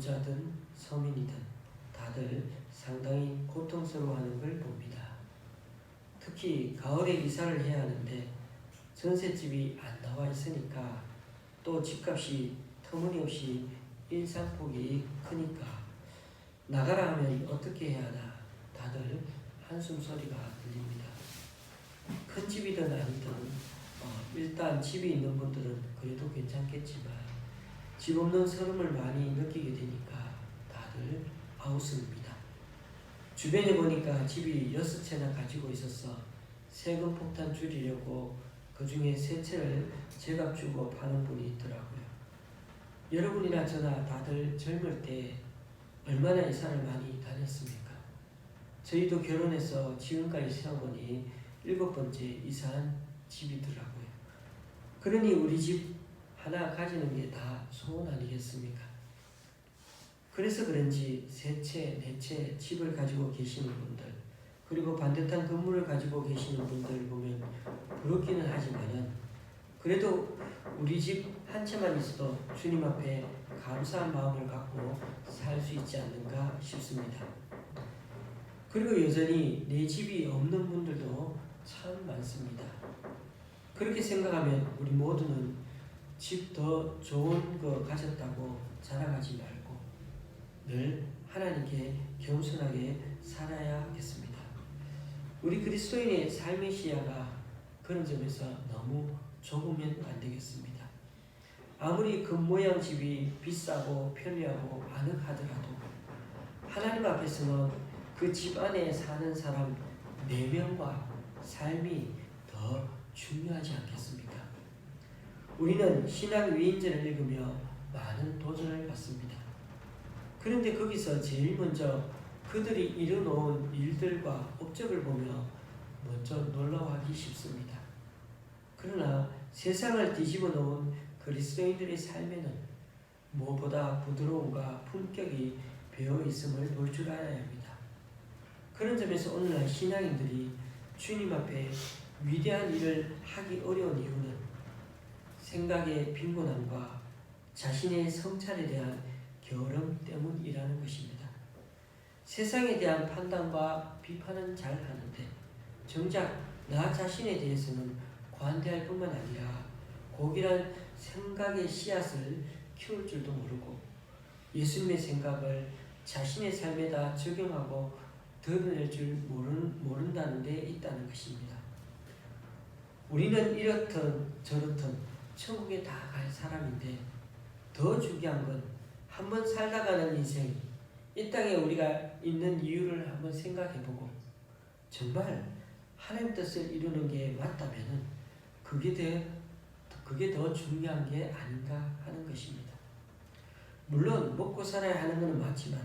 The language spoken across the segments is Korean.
부자든 서민이든 다들 상당히 고통스러워하는 걸 봅니다. 특히 가을에 이사를 해야 하는데 전셋집이 안 나와 있으니까 또 집값이 터무니없이 인상폭이 크니까 나가라 하면 어떻게 해야 하나 다들 한숨 소리가 들립니다. 큰 집이든 아니든 일단 집이 있는 분들은 그래도 괜찮겠지만 집 없는 서름을 많이 느끼게 되니까 다들 아우성입니다. 주변에 보니까 집이 6채나 가지고 있어서 세금 폭탄 줄이려고 그 중에 3채를 제값 주고 파는 분이 있더라고요. 여러분이나 저나 다들 젊을 때 얼마나 이사를 많이 다녔습니까? 저희도 결혼해서 지금까지 세어보니 7번째 이사한 집이더라고요. 그러니 우리 집 하나 가지는 게 다 소원 아니겠습니까? 그래서 그런지 3채, 4채 집을 가지고 계시는 분들, 그리고 반듯한 건물을 가지고 계시는 분들 보면 부럽기는 하지만은 그래도 우리 집 한 채만 있어도 주님 앞에 감사한 마음을 갖고 살 수 있지 않는가 싶습니다. 그리고 여전히 내 집이 없는 분들도 참 많습니다. 그렇게 생각하면 우리 모두는 집 더 좋은 거 가졌다고 자랑하지 말고 늘 하나님께 겸손하게 살아야 하겠습니다. 우리 그리스도인의 삶의 시야가 그런 점에서 너무 좁으면 안 되겠습니다. 아무리 겉모양 집이 비싸고 편리하고 아늑하더라도 하나님 앞에서는 그 집 안에 사는 사람 4명과 삶이 더 중요하지 않겠습니까? 우리는 신학 위인전을 읽으며 많은 도전을 받습니다. 그런데 거기서 제일 먼저 그들이 이뤄놓은 일들과 업적을 보며 먼저 놀라워하기 쉽습니다. 그러나 세상을 뒤집어 놓은 그리스도인들의 삶에는 무엇보다 부드러움과 품격이 배어 있음을 볼 줄 알아야 합니다. 그런 점에서 오늘날 신앙인들이 주님 앞에 위대한 일을 하기 어려운 이유는 생각의 빈곤함과 자신의 성찰에 대한 게으름 때문이라는 것입니다. 세상에 대한 판단과 비판은 잘 하는데 정작 나 자신에 대해서는 관대할 뿐만 아니라 고귀한 생각의 씨앗을 키울 줄도 모르고 예수님의 생각을 자신의 삶에다 적용하고 드러낼 줄 모른다는 데 있다는 것입니다. 우리는 이렇든 저렇든 천국에 다 갈 사람인데 더 중요한 건 한번 살다 가는 인생, 이 땅에 우리가 있는 이유를 한번 생각해보고 정말 하나님 뜻을 이루는 게 맞다면 그게 더 중요한 게 아닌가 하는 것입니다. 물론 먹고 살아야 하는 것은 맞지만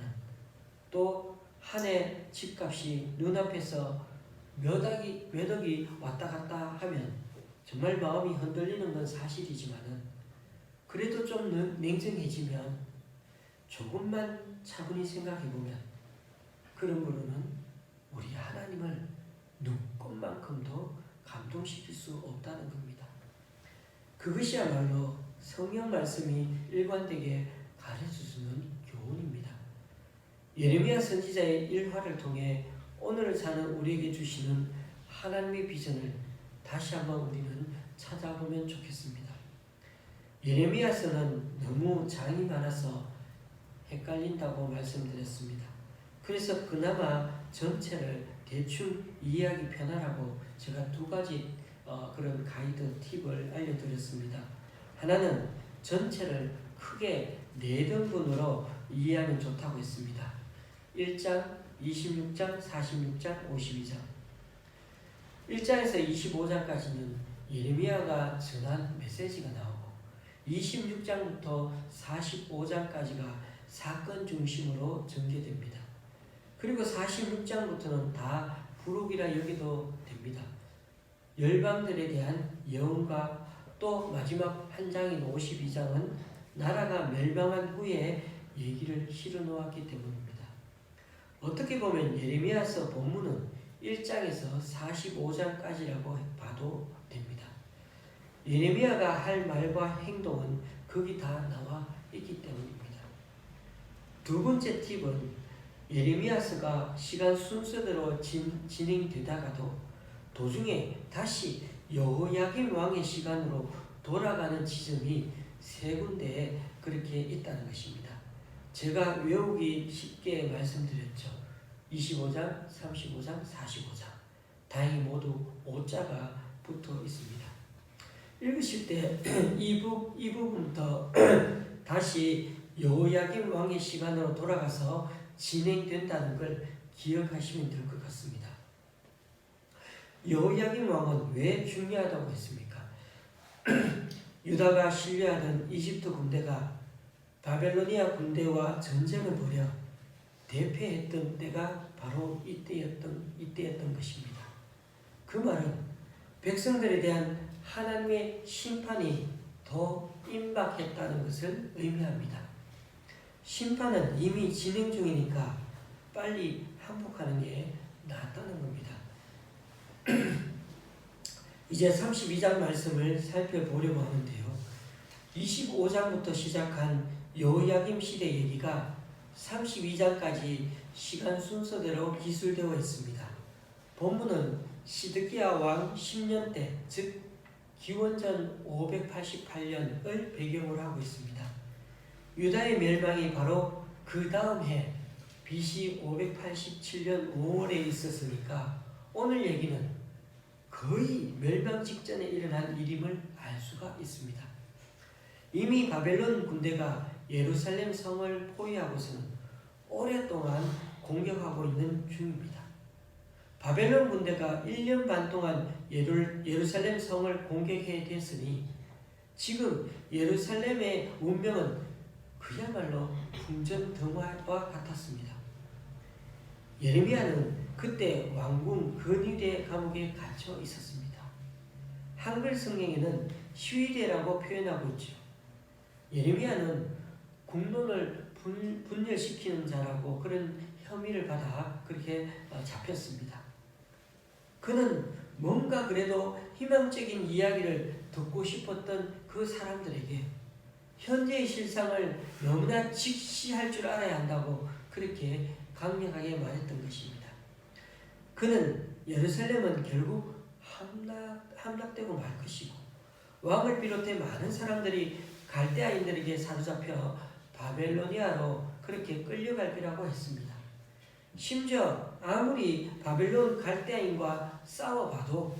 또 한 해 집값이 눈앞에서 몇 억이 왔다 갔다 하면 정말 마음이 흔들리는 건 사실이지만 그래도 좀 냉정해지면 조금만 차분히 생각해보면 그러므로는 우리 하나님을 눈꽃만큼도 감동시킬 수 없다는 겁니다. 그것이야말로 성경 말씀이 일관되게 가르쳐주는 교훈입니다. 예레미야 선지자의 일화를 통해 오늘을 사는 우리에게 주시는 하나님의 비전을 다시 한번 우리는 찾아보면 좋겠습니다. 예레미야서는 너무 장이 많아서 헷갈린다고 말씀드렸습니다. 그래서 그나마 전체를 대충 이해하기 편하라고 제가 2가지 그런 가이드 팁을 알려드렸습니다. 하나는 전체를 크게 4등분으로 이해하면 좋다고 했습니다. 1장, 26장, 46장, 52장. 1장에서 25장까지는 예레미야가 전한 메시지가 나오고 26장부터 45장까지가 사건 중심으로 전개됩니다. 그리고 46장부터는 다 부록이라 여기도 됩니다. 열방들에 대한 예언과 또 마지막 한 장인 52장은 나라가 멸망한 후에 얘기를 실어놓았기 때문입니다. 어떻게 보면 예레미야서 본문은 1장에서 45장까지라고 봐도 됩니다. 예레미야가 할 말과 행동은 거기 다 나와 있기 때문입니다. 두 번째 팁은 예레미야서가 시간 순서대로 진행되다가도 도중에 다시 여호야김 왕의 시간으로 돌아가는 지점이 세 군데에 그렇게 있다는 것입니다. 제가 외우기 쉽게 말씀드렸죠. 25장, 35장, 45장. 다행히 모두 5자가 붙어 있습니다. 읽으실 때 이 부분부터 다시 여호야김 왕의 시간으로 돌아가서 진행된다는 걸 기억하시면 될 것 같습니다. 여호야김 왕은 왜 중요하다고 했습니까? 유다가 신뢰하던 이집트 군대가 바벨로니아 군대와 전쟁을 벌여 대패했던 때가 바로 이때였던 것입니다. 그 말은 백성들에 대한 하나님의 심판이 더 임박했다는 것을 의미합니다. 심판은 이미 진행 중이니까 빨리 항복하는 게 낫다는 겁니다. 이제 32장 말씀을 살펴보려고 하는데요. 25장부터 시작한 여호야김 시대 얘기가 32장까지 시간 순서대로 기술되어 있습니다. 본문은 시드기야 왕 10년 때, 즉 기원전 588년을 배경으로 하고 있습니다. 유다의 멸망이 바로 그 다음 해 BC 587년 5월에 있었으니까 오늘 얘기는 거의 멸망 직전에 일어난 일임을 알 수가 있습니다. 이미 바벨론 군대가 예루살렘 성을 포위하고서는 오랫동안 공격하고 있는 중입니다. 바벨론 군대가 1년 반 동안 예루살렘 성을 공격해 됐으니 지금 예루살렘의 운명은 그야말로 풍전등화와 같았습니다. 예레미야는 그때 왕궁 근위대 감옥에 갇혀 있었습니다. 한글 성경에는 시위대라고 표현하고 있죠. 예레미야는 국론을 분열시키는 자라고 그런 혐의를 받아 그렇게 잡혔습니다. 그는 뭔가 그래도 희망적인 이야기를 듣고 싶었던 그 사람들에게 현재의 실상을 너무나 직시할 줄 알아야 한다고 그렇게 강력하게 말했던 것입니다. 그는 예루살렘은 결국 함락되고 말 것이고 왕을 비롯해 많은 사람들이 갈대아인들에게 사로잡혀 바벨로니아로 그렇게 끌려갈 거라고 했습니다. 심지어 아무리 바벨론 갈대아인과 싸워봐도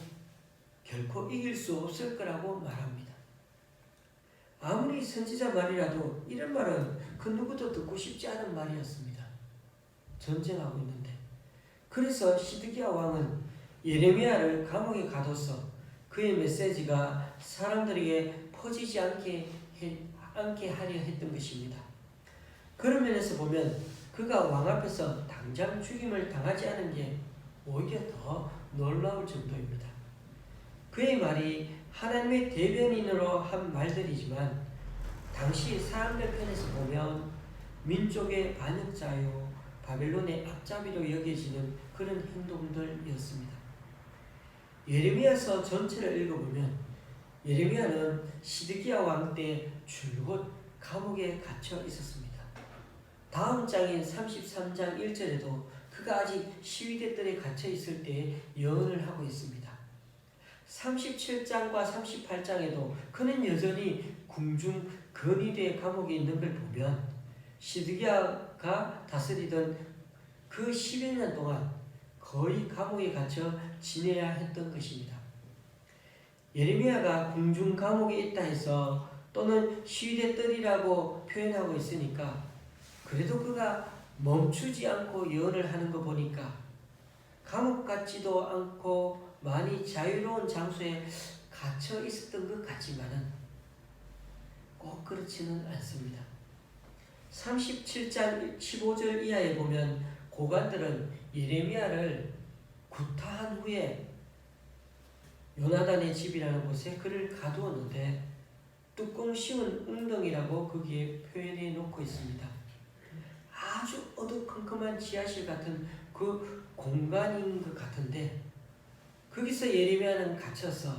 결코 이길 수 없을 거라고 말합니다. 아무리 선지자 말이라도 이런 말은 그 누구도 듣고 싶지 않은 말이었습니다. 전쟁하고 있는데. 그래서 시드기야 왕은 예레미야를 감옥에 가둬서 그의 메시지가 사람들에게 퍼지지 않게 하려 했던 것입니다. 그런 면에서 보면 그가 왕 앞에서 당장 죽임을 당하지 않은 게 오히려 더 놀라울 정도입니다. 그의 말이 하나님의 대변인으로 한 말들이지만 당시 사람들 편에서 보면 민족의 반역자요 바벨론의 앞잡이로 여겨지는 그런 행동들이었습니다. 예레미야서 전체를 읽어보면 예레미야는 시드기야 왕 때 줄곧 감옥에 갇혀 있었습니다. 다음 장인 33장 1절에도 그가 아직 시위대 뜰에 갇혀 있을 때 예언을 하고 있습니다. 37장과 38장에도 그는 여전히 궁중 근위대 감옥에 있는 걸 보면 시드기야가 다스리던 그 11년 동안 거의 감옥에 갇혀 지내야 했던 것입니다. 예레미야가 궁중 감옥에 있다 해서 또는 시위대 뜰이라고 표현하고 있으니까 그래도 그가 멈추지 않고 예언을 하는 거 보니까 감옥 같지도 않고 많이 자유로운 장소에 갇혀 있었던 것 같지만은 꼭 그렇지는 않습니다. 37장 15절 이하에 보면 고관들은 예레미야를 구타한 후에 요나단의 집이라는 곳에 그를 가두었는데 뚜껑 씌운 웅덩이라고 거기에 표현해 놓고 있습니다. 아주 어두컴컴한 지하실 같은 그 공간인 것 같은데 거기서 예레미야는 갇혀서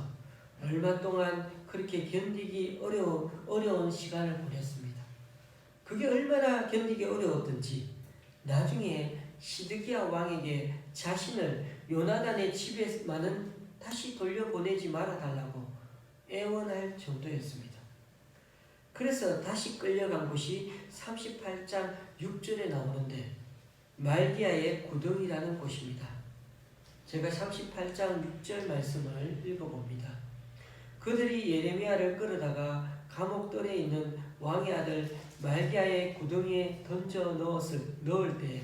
얼마 동안 그렇게 견디기 어려운 시간을 보냈습니다. 그게 얼마나 견디기 어려웠던지 나중에 시드기야 왕에게 자신을 요나단의 집에만은 다시 돌려보내지 말아달라고 애원할 정도였습니다. 그래서 다시 끌려간 곳이 38장 6절에 나오는데 말기야의 구덩이라는 곳입니다. 제가 38장 6절 말씀을 읽어봅니다. 그들이 예레미야를 끌어다가 감옥들에 있는 왕의 아들 말기야의 구덩이에 던져 넣을 때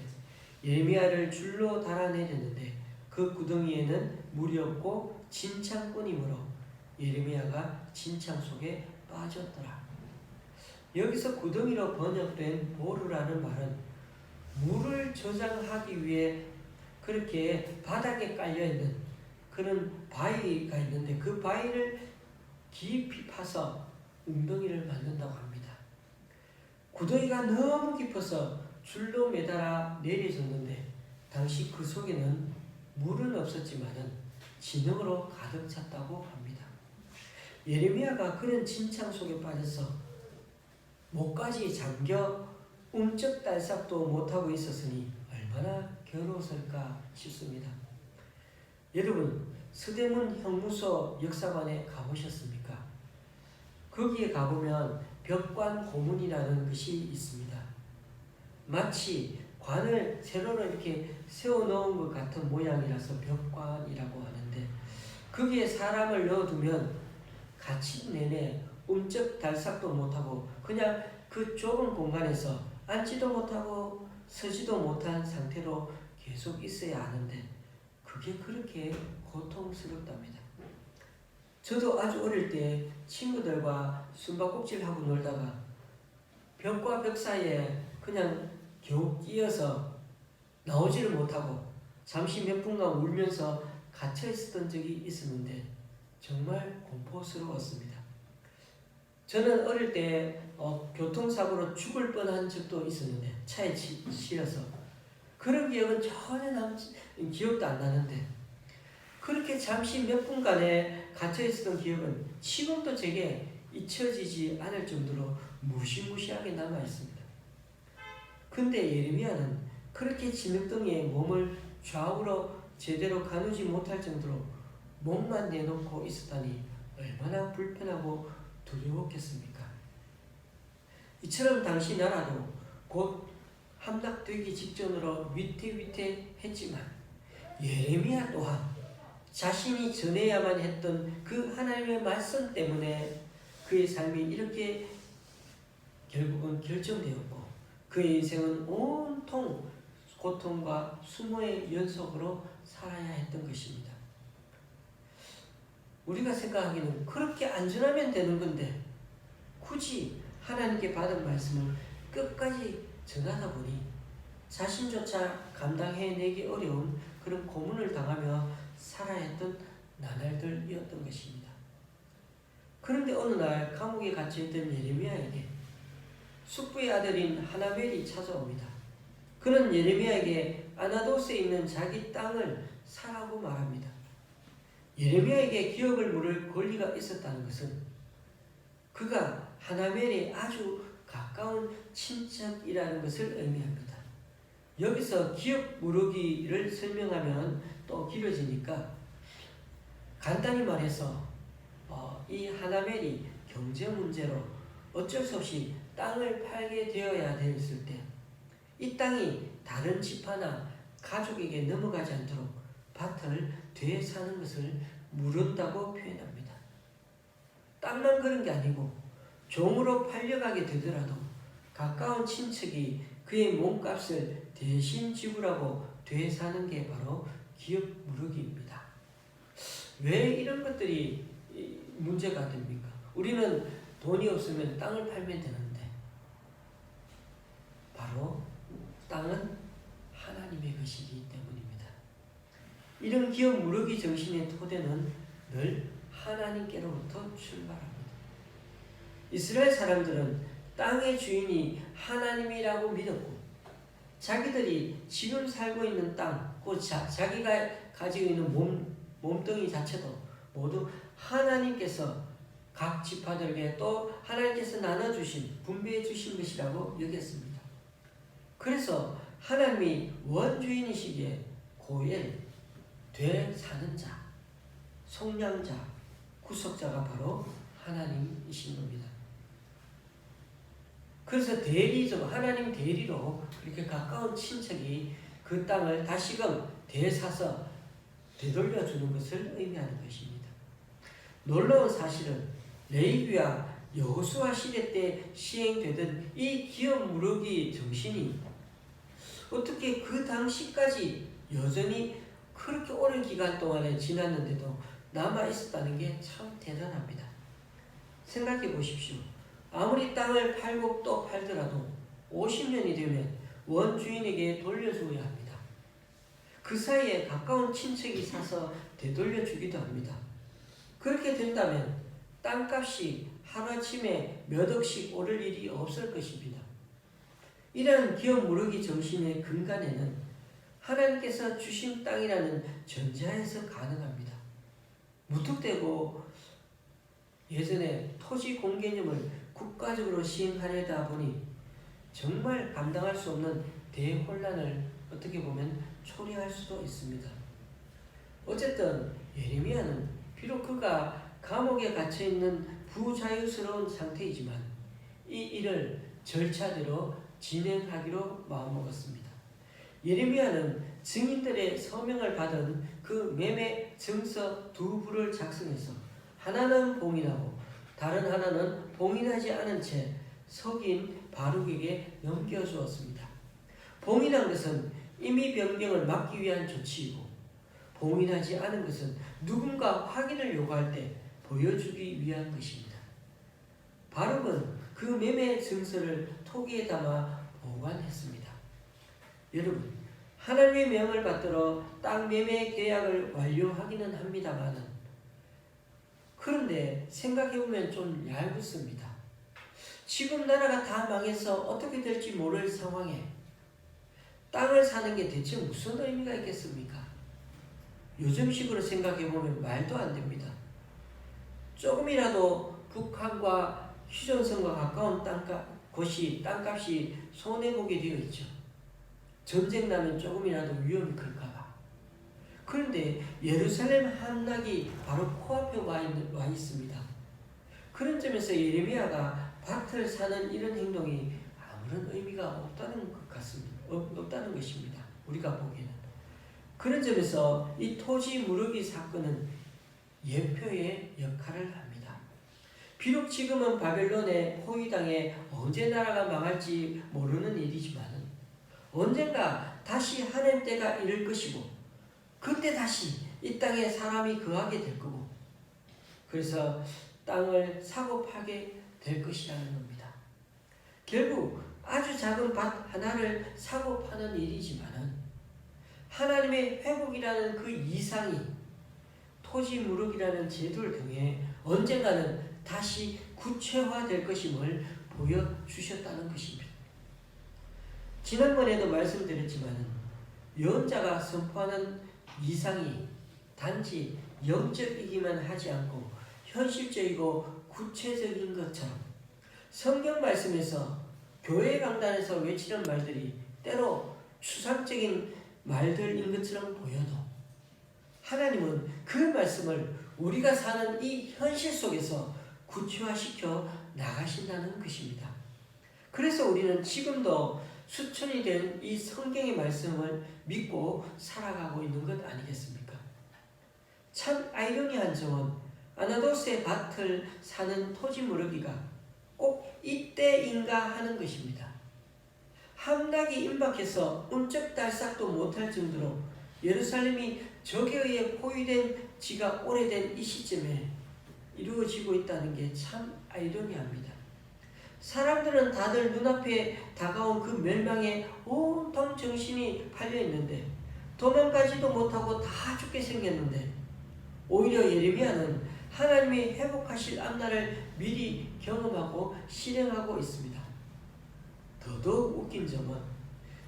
예레미야를 줄로 달아내렸는데 그 구덩이에는 물이 없고 진창뿐이므로 예레미야가 진창 속에 빠졌더라. 여기서 구덩이로 번역된 보르라는 말은 물을 저장하기 위해 그렇게 바닥에 깔려있는 그런 바위가 있는데 그 바위를 깊이 파서 웅덩이를 만든다고 합니다. 구덩이가 너무 깊어서 줄로 매달아 내려졌는데 당시 그 속에는 물은 없었지만은 진흙으로 가득 찼다고 합니다. 예레미야가 그런 진창 속에 빠져서 목까지 잠겨 움쩍달싹도 못하고 있었으니 얼마나 괴로웠을까 싶습니다. 여러분, 서대문 형무소 역사관에 가보셨습니까? 거기에 가보면 벽관 고문이라는 것이 있습니다. 마치 관을 세로로 이렇게 세워놓은 것 같은 모양이라서 벽관이라고 하는데 거기에 사람을 넣어두면 갇힌 내내 움쩍달싹도 못하고 그냥 그 좁은 공간에서 앉지도 못하고 서지도 못한 상태로 계속 있어야 하는데 그게 그렇게 고통스럽답니다. 저도 아주 어릴 때 친구들과 숨바꼭질하고 놀다가 벽과 벽 사이에 그냥 겨우 끼어서 나오지를 못하고 잠시 몇 분간 울면서 갇혀 있었던 적이 있었는데 정말 공포스러웠습니다. 저는 어릴 때 교통사고로 죽을 뻔한 적도 있었는데 차에 실려서 그런 기억은 전혀 기억도 안 나는데 그렇게 잠시 몇 분간에 갇혀 있었던 기억은 지금도 제게 잊혀지지 않을 정도로 무시무시하게 남아 있습니다. 근데 예레미야는 그렇게 진흙덩이에 몸을 좌우로 제대로 가누지 못할 정도로 몸만 내놓고 있었다니 얼마나 불편하고 두려웠겠습니까? 이처럼 당시 나라도 곧 함락되기 직전으로 위태위태했지만 예레미야 또한 자신이 전해야만 했던 그 하나님의 말씀 때문에 그의 삶이 이렇게 결국은 결정되었고 그의 인생은 온통 고통과 수모의 연속으로 살아야 했던 것입니다. 우리가 생각하기는 그렇게 안전하면 되는 건데 굳이 하나님께 받은 말씀을 끝까지 전하다 보니 자신조차 감당해내기 어려운 그런 고문을 당하며 살아야 했던 나날들이었던 것입니다. 그런데 어느 날 감옥에 갇혀있던 예레미야에게 숙부의 아들인 하나멜이 찾아옵니다. 그는 예레미야에게 아나도스에 있는 자기 땅을 사라고 말합니다. 예레미야에게 기업을 물을 권리가 있었다는 것은 그가 하나멜의 아주 가까운 친척이라는 것을 의미합니다. 여기서 기업 물으기를 설명하면 또 길어지니까 간단히 말해서 이 하나멜이 경제 문제로 어쩔 수 없이 땅을 팔게 되어야 됐을 때 이 땅이 다른 집하나 가족에게 넘어가지 않도록 밭을 되사는 것을 물은다고 표현합니다. 땅만 그런 게 아니고 종으로 팔려가게 되더라도 가까운 친척이 그의 몸값을 대신 지불하고 되사는 게 바로 기업 무르기입니다. 왜 이런 것들이 문제가 됩니까? 우리는 돈이 없으면 땅을 팔면 되는데 바로 땅은 하나님의 것이기 때문입니다. 이런 기업 무르기 정신의 토대는 늘 하나님께로부터 출발합니다. 이스라엘 사람들은 땅의 주인이 하나님이라고 믿었고 자기들이 지금 살고 있는 땅, 곧 자기가 가지고 있는 몸뚱이 자체도 모두 하나님께서 각 지파들에게 또 하나님께서 나눠주신 분배해 주신 것이라고 여겼습니다. 그래서 하나님이 원주인이시기에 고엘, 되사는 자, 속량자, 구속자가 바로 하나님이신 겁니다. 그래서 대리적으로 하나님 대리로 이렇게 가까운 친척이 그 땅을 다시금 되사서 되돌려주는 것을 의미하는 것입니다. 놀라운 사실은 레위기와 여호수아 시대 때 시행되던 이 기업 무르기 정신이 어떻게 그 당시까지 여전히 그렇게 오랜 기간 동안에 지났는데도 남아 있었다는 게 참 대단합니다. 생각해 보십시오. 아무리 땅을 팔고 또 팔더라도 50년이 되면 원주인에게 돌려주어야 합니다. 그 사이에 가까운 친척이 사서 되돌려주기도 합니다. 그렇게 된다면 땅값이 하루아침에 몇 억씩 오를 일이 없을 것입니다. 이러한 기업 무르기 정신의 근간에는 하나님께서 주신 땅이라는 전제하에서 가능합니다. 무턱대고 예전에 토지 공개념을 국가적으로 시행하려다 보니 정말 감당할 수 없는 대혼란을 어떻게 보면 초래할 수도 있습니다. 어쨌든 예레미야는 비록 그가 감옥에 갇혀있는 부자유스러운 상태이지만 이 일을 절차대로 진행하기로 마음먹었습니다. 예레미야는 증인들의 서명을 받은 그 매매 증서 두 부를 작성해서 하나는 봉인하고 다른 하나는 봉인하지 않은 채 석인 바룩에게 넘겨주었습니다. 봉인한 것은 임의 변경을 막기 위한 조치이고 봉인하지 않은 것은 누군가 확인을 요구할 때 보여주기 위한 것입니다. 바룩은 그 매매 증서를 토기에 담아 보관했습니다. 여러분, 하나님의 명을 받들어 땅 매매 계약을 완료하기는 합니다만 그런데 생각해보면 좀 얄궂습니다. 지금 나라가 다 망해서 어떻게 될지 모를 상황에 땅을 사는 게 대체 무슨 의미가 있겠습니까? 요즘식으로 생각해보면 말도 안 됩니다. 조금이라도 북한과 휴전선과 가까운 곳이 땅값이 손해보게 되어 있죠. 전쟁 나면 조금이라도 위험이 클까봐. 그런데 예루살렘 함락이 바로 코앞에 와 있습니다. 그런 점에서 예레미야가 밭을 사는 이런 행동이 아무런 의미가 없다는 것 같습니다. 없다는 것입니다. 우리가 보기에는. 그런 점에서 이 토지 무르기 사건은 예표의 역할을 합니다. 비록 지금은 바벨론의 포위당해 언제 나라가 망할지 모르는 일이지만 언젠가 다시 하나님 때가 이를 것이고 그때 다시 이 땅에 사람이 거하게 될 거고 그래서 땅을 사고 파게 될 것이라는 겁니다. 결국 아주 작은 밭 하나를 사고 파는 일이지만은 하나님의 회복이라는 그 이상이 토지 무르기라는 제도를 통해 언젠가는 다시 구체화될 것임을 보여주셨다는 것입니다. 지난번에도 말씀드렸지만 예언자가 선포하는 이상이 단지 영적이기만 하지 않고 현실적이고 구체적인 것처럼 성경 말씀에서 교회 강단에서 외치는 말들이 때로 추상적인 말들인 것처럼 보여도 하나님은 그 말씀을 우리가 사는 이 현실 속에서 구체화시켜 나가신다는 것입니다. 그래서 우리는 지금도 수천이 된 이 성경의 말씀을 믿고 살아가고 있는 것 아니겠습니까? 참 아이러니한 점은 아나도스의 밭을 사는 토지 무르기가 꼭 이때인가 하는 것입니다. 함락이 임박해서 움쩍달싹도 못할 정도로 예루살렘이 적에 의해 포위된 지가 오래된 이 시점에 이루어지고 있다는 게 참 아이러니합니다. 사람들은 다들 눈앞에 다가온 그 멸망에 온통 정신이 팔려있는데 도망가지도 못하고 다 죽게 생겼는데 오히려 예레미야는 하나님이 회복하실 앞날을 미리 경험하고 실행하고 있습니다. 더더욱 웃긴 점은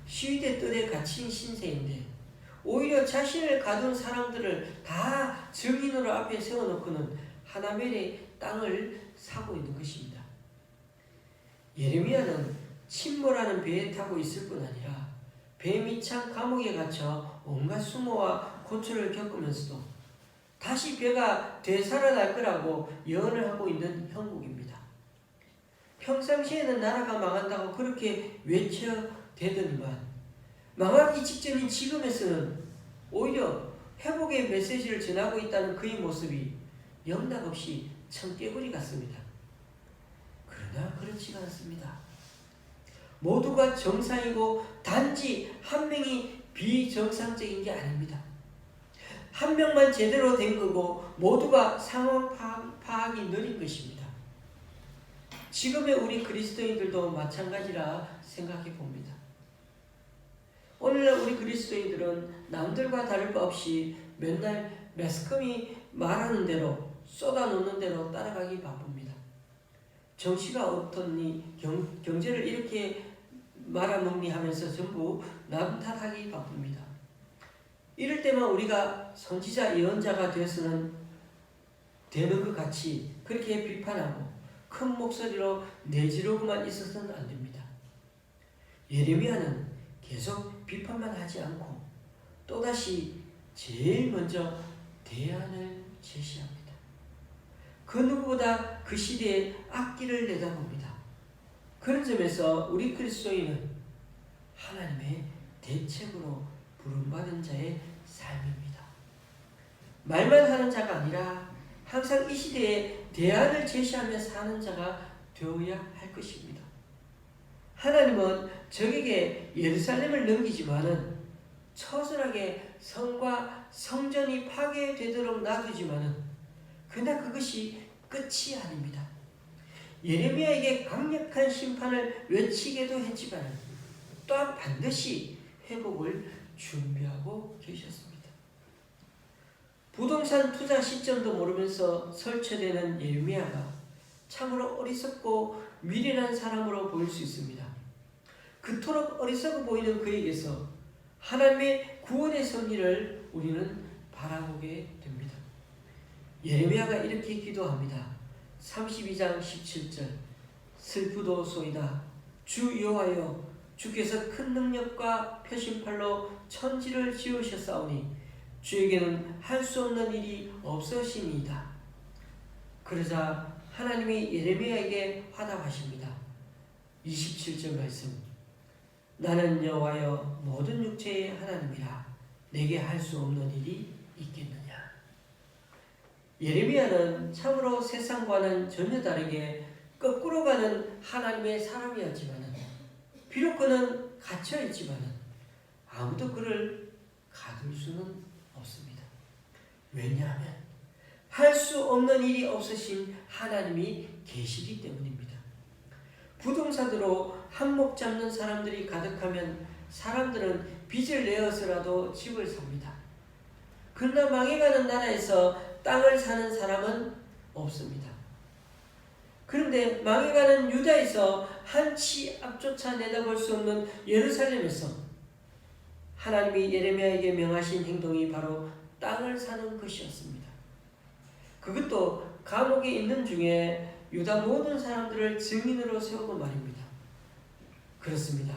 시위대 뜰에 갇힌 신세인데 오히려 자신을 가둔 사람들을 다 증인으로 앞에 세워놓고는 하나멜의 땅을 사고 있는 것입니다. 예레미야는 침몰하는 배에 타고 있을 뿐 아니라 뱀이 찬 감옥에 갇혀 온갖 수모와 고초를 겪으면서도 다시 배가 되살아날 거라고 예언을 하고 있는 형국입니다. 평상시에는 나라가 망한다고 그렇게 외쳐대더니만 망하기 직전인 지금에서는 오히려 회복의 메시지를 전하고 있다는 그의 모습이 영락없이 청개구리 같습니다. 그러나 그렇지가 않습니다. 모두가 정상이고 단지 한 명이 비정상적인 게 아닙니다. 한 명만 제대로 된 거고 모두가 상황 파악이 느린 것입니다. 지금의 우리 그리스도인들도 마찬가지라 생각해 봅니다. 오늘날 우리 그리스도인들은 남들과 다를 바 없이 맨날 매스컴이 말하는 대로 쏟아놓는 대로 따라가기 바쁩니다. 정치가 어떻니 경제를 이렇게 말아먹니 하면서 전부 남 탓하기 바쁩니다. 이럴 때만 우리가 선지자 예언자가 되어서는 되는 것 같이 그렇게 비판하고 큰 목소리로 내지르고만 있어서는 안 됩니다. 예레미야는 계속 비판만 하지 않고 또다시 제일 먼저 대안을 제시합니다. 그 누구보다 그 시대의 앞길을 내다봅니다. 그런 점에서 우리 그리스도인은 하나님의 대책으로 부름받은 자의 삶입니다. 말만 하는 자가 아니라 항상 이 시대에 대안을 제시하며 사는 자가 되어야 할 것입니다. 하나님은 적에게 예루살렘을 넘기지만은 처절하게 성과 성전이 파괴되도록 놔두지만은 그러나 그것이 끝이 아닙니다. 예레미야에게 강력한 심판을 외치게도 했지만 또한 반드시 회복을 준비하고 계셨습니다. 부동산 투자 시점도 모르면서 설치되는 예레미야가 참으로 어리석고 미련한 사람으로 보일 수 있습니다. 그토록 어리석어 보이는 그에게서 하나님의 구원의 섭리를 우리는 바라보게 됩니다. 예레미야가 이렇게 기도합니다. 32장 17절 슬프도소이다. 주 여호와여 주께서 큰 능력과 표심팔로 천지를 지으셨사오니 주에게는 할 수 없는 일이 없으시니이다. 그러자 하나님이 예레미야에게 화답하십니다. 27절 말씀 나는 여호와여 모든 육체의 하나님이라 내게 할 수 없는 일이 있겠느냐. 예레미야는 참으로 세상과는 전혀 다르게 거꾸로 가는 하나님의 사람이었지만 비록 그는 갇혀있지만 아무도 그를 가둘 수는 없습니다. 왜냐하면 할 수 없는 일이 없으신 하나님이 계시기 때문입니다. 부동산으로 한몫 잡는 사람들이 가득하면 사람들은 빚을 내어서라도 집을 삽니다. 그러나 망해가는 나라에서 땅을 사는 사람은 없습니다. 그런데 망해가는 유다에서 한치 앞조차 내다볼 수 없는 예루살렘에서 하나님이 예레미야에게 명하신 행동이 바로 땅을 사는 것이었습니다. 그것도 감옥에 있는 중에 유다 모든 사람들을 증인으로 세우고 말입니다. 그렇습니다.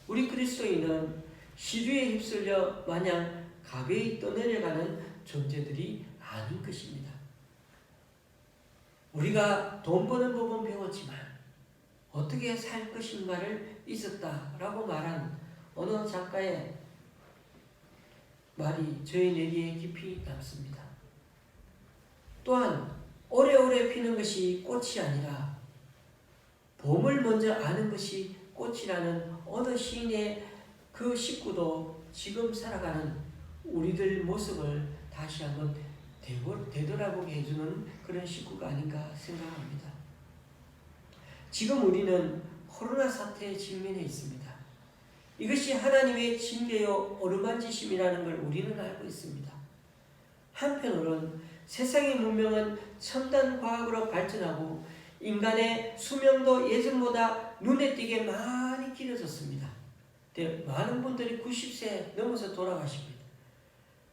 우리 그리스도인은 시류에 휩쓸려 마냥 가벼이 떠내려가는 존재들이 아닌 것입니다. 우리가 돈 버는 법은 배웠지만 어떻게 살 것인가를 잊었다라고 말한 어느 작가의 말이 저희 뇌리에 깊이 남습니다. 또한 오래오래 피는 것이 꽃이 아니라 봄을 먼저 아는 것이 꽃이라는 어느 시인의 그 식구도 지금 살아가는 우리들 모습을 다시 한번 되돌아보게 해주는 그런 식구가 아닌가 생각합니다. 지금 우리는 코로나 사태에 직면해 있습니다. 이것이 하나님의 징계요 어루만지심이라는 걸 우리는 알고 있습니다. 한편으로는 세상의 문명은 첨단 과학으로 발전하고 인간의 수명도 예전보다 눈에 띄게 많이 길어졌습니다. 많은 분들이 90세 넘어서 돌아가십니다.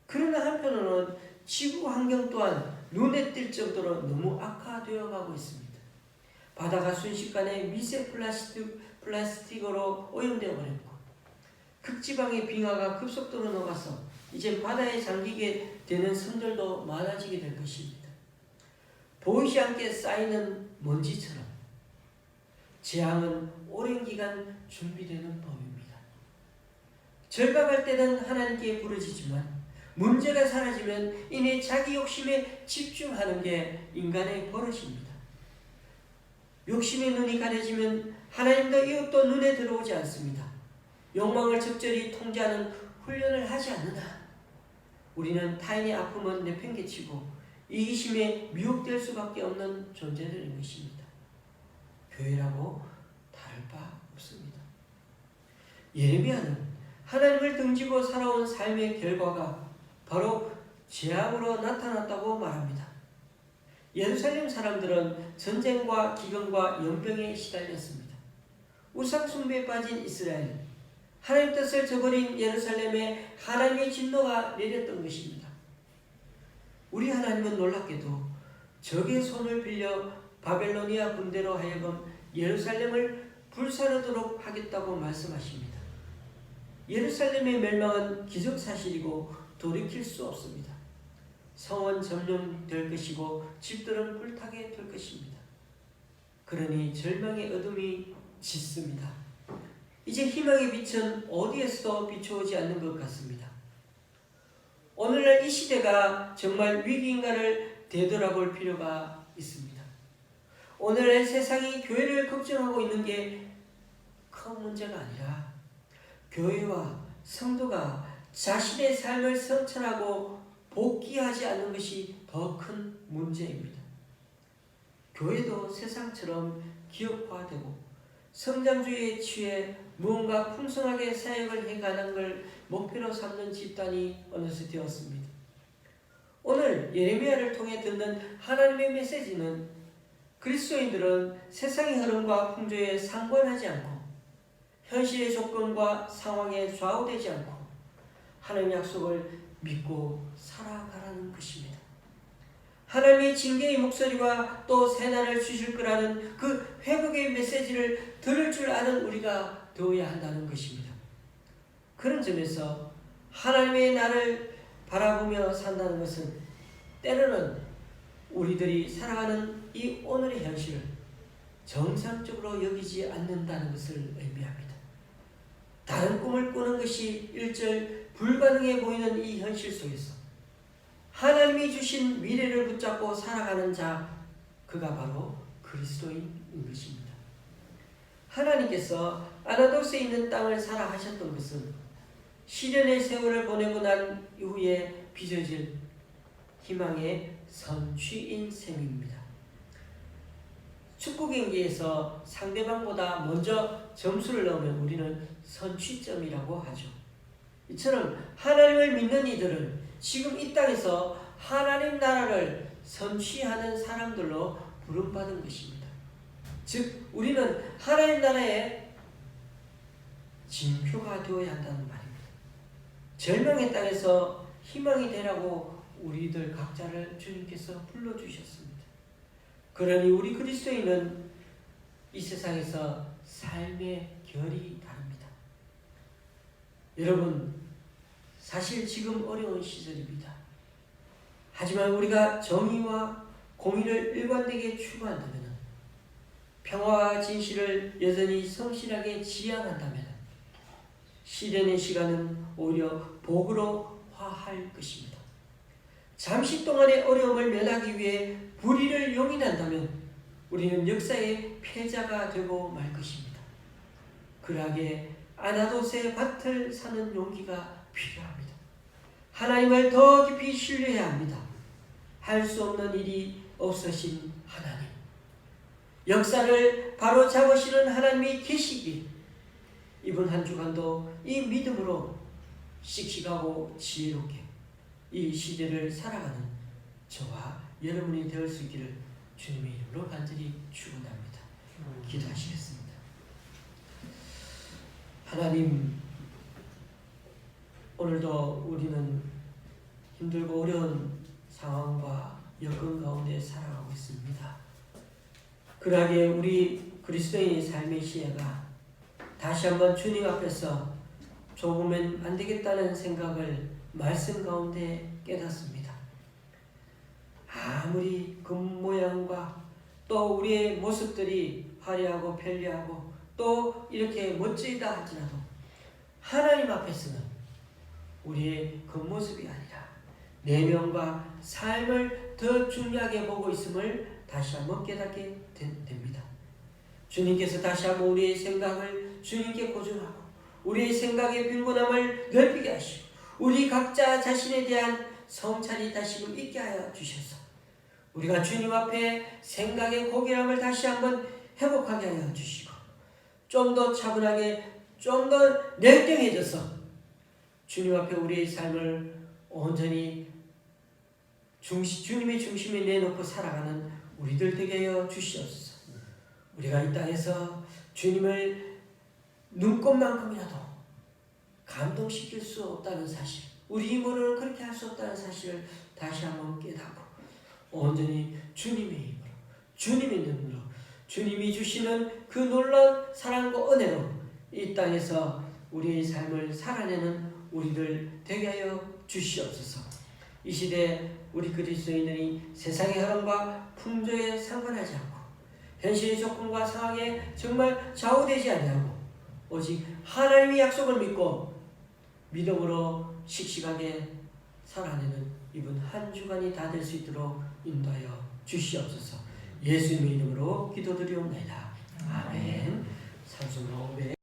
그러나 한편으로는 지구 환경 또한 눈에 띌 정도로 너무 악화되어 가고 있습니다. 바다가 순식간에 미세 플라스틱으로 오염되어 버렸고 극지방의 빙하가 급속도로 녹아서 이제 바다에 잠기게 되는 섬들도 많아지게 될 것입니다. 보이지 않게 쌓이는 먼지처럼 재앙은 오랜 기간 준비되는 법입니다. 절박할 때는 하나님께 부르짖지만 문제가 사라지면 이내 자기 욕심에 집중하는 게 인간의 버릇입니다. 욕심의 눈이 가려지면 하나님도 이웃도 눈에 들어오지 않습니다. 욕망을 적절히 통제하는 훈련을 하지 않느냐? 우리는 타인의 아픔은 내팽개치고 이기심에 미혹될 수밖에 없는 존재들인 것입니다. 교회라고 다를 바 없습니다. 예레미야는 하나님을 등지고 살아온 삶의 결과가 바로 재앙으로 나타났다고 말합니다. 예루살렘 사람들은 전쟁과 기근과 연병에 시달렸습니다. 우상 숭배에 빠진 이스라엘, 하나님 뜻을 저버린 예루살렘에 하나님의 진노가 내렸던 것입니다. 우리 하나님은 놀랍게도 적의 손을 빌려 바벨로니아 군대로 하여금 예루살렘을 불사르도록 하겠다고 말씀하십니다. 예루살렘의 멸망은 기정사실이고 돌이킬 수 없습니다. 성은 점령될 것이고 집들은 불타게 될 것입니다. 그러니 절망의 어둠이 짙습니다. 이제 희망의 빛은 어디에서도 비춰오지 않는 것 같습니다. 오늘날 이 시대가 정말 위기인가를 되돌아볼 필요가 있습니다. 오늘날 세상이 교회를 걱정하고 있는 게 큰 문제가 아니라 교회와 성도가 자신의 삶을 성찰하고 복귀하지 않는 것이 더 큰 문제입니다. 교회도 세상처럼 기업화되고 성장주의에 취해 무언가 풍성하게 사역을 해가는 걸 목표로 삼는 집단이 어느새 되었습니다. 오늘 예레미야를 통해 듣는 하나님의 메시지는 그리스도인들은 세상의 흐름과 풍조에 상관하지 않고 현실의 조건과 상황에 좌우되지 않고 하나님의 약속을 믿고 살아가라는 것입니다. 하나님의 징계의 목소리와 또 새날을 주실 거라는 그 회복의 메시지를 들을 줄 아는 우리가 되어야 한다는 것입니다. 그런 점에서 하나님의 나를 바라보며 산다는 것은 때로는 우리들이 살아가는 이 오늘의 현실을 정상적으로 여기지 않는다는 것을 의미합니다. 다른 꿈을 꾸는 것이 일절 불가능해 보이는 이 현실 속에서 하나님이 주신 미래를 붙잡고 살아가는 자, 그가 바로 그리스도인인 것입니다. 하나님께서 아나도스에 있는 땅을 사라 하셨던 것은 시련의 세월을 보내고 난 이후에 빚어질 희망의 선취인 셈입니다. 축구 경기에서 상대방보다 먼저 점수를 넣으면 우리는 선취점이라고 하죠. 이처럼 하나님을 믿는 이들은 지금 이 땅에서 하나님 나라를 선취하는 사람들로 부름받은 것입니다. 즉 우리는 하나님 나라의 징표가 되어야 한다는 말입니다. 절망의 땅에서 희망이 되라고 우리들 각자를 주님께서 불러주셨습니다. 그러니 우리 그리스도인은 이 세상에서 삶의 결이 다릅니다. 여러분, 사실 지금 어려운 시절입니다. 하지만 우리가 정의와 공의를 일관되게 추구한다면, 평화와 진실을 여전히 성실하게 지향한다면 시련의 시간은 오히려 복으로 화할 것입니다. 잠시 동안의 어려움을 면하기 위해 불의를 용인한다면 우리는 역사의 패자가 되고 말 것입니다. 그러하게 아나도스의 밭을 사는 용기가 필요합니다. 하나님을 더 깊이 신뢰해야 합니다. 할 수 없는 일이 없으신 하나님, 역사를 바로 잡으시는 하나님이 계시기에 이번 한 주간도 이 믿음으로 씩씩하고 지혜롭게 이 시대를 살아가는 저와 여러분이 되을 수 있기를 주님의 이름으로 간절히 축원합니다. 기도하시겠습니다. 하나님, 오늘도 우리는 힘들고 어려운 상황과 여건 가운데 살아가고 있습니다. 그러하기에 우리 그리스도인의 삶의 시야가 다시 한번 주님 앞에서 조금은 안 되겠다는 생각을 말씀 가운데 깨닫습니다. 아무리 겉모양과 또 우리의 모습들이 화려하고 편리하고 또 이렇게 멋지다 할지라도 하나님 앞에서는 우리의 겉모습이 아니라 내면과 삶을 더 중요하게 보고 있음을 다시 한번 깨닫게 됩니다. 주님께서 다시 한번 우리의 생각을 주님께 고정하고 우리의 생각의 빈곤함을 넓히게 하시고 우리 각자 자신에 대한 성찰이 다시금 있게 하여 주셔서 우리가 주님 앞에 생각의 고결함을 다시 한번 회복하게 하여 주시고 좀 더 차분하게 좀 더 냉정해져서 주님 앞에 우리의 삶을 온전히 주님의 중심에 내놓고 살아가는 우리들 되게 하여 주시옵소서. 우리가 이 땅에서 주님을 눈꽃만큼이라도 감동시킬 수 없다는 사실, 우리 힘으로는 그렇게 할 수 없다는 사실을 다시 한번 깨닫고 온전히 주님의 힘으로, 주님의 눈으로, 주님이 주시는 그 놀라운 사랑과 은혜로 이 땅에서 우리의 삶을 살아내는 우리들 되게 하여 주시옵소서. 이 시대 우리 그리스도인들이 세상의 흐름과 풍조에 상관하지 않고 현실의 조건과 상황에 정말 좌우되지 아니하고 오직 하나님의 약속을 믿고 믿음으로 씩씩하게 살아내는 이번 한 주간이 다 될 수 있도록 인도하여 주시옵소서. 예수님의 이름으로 기도드리옵나이다. 아멘. 찬송 500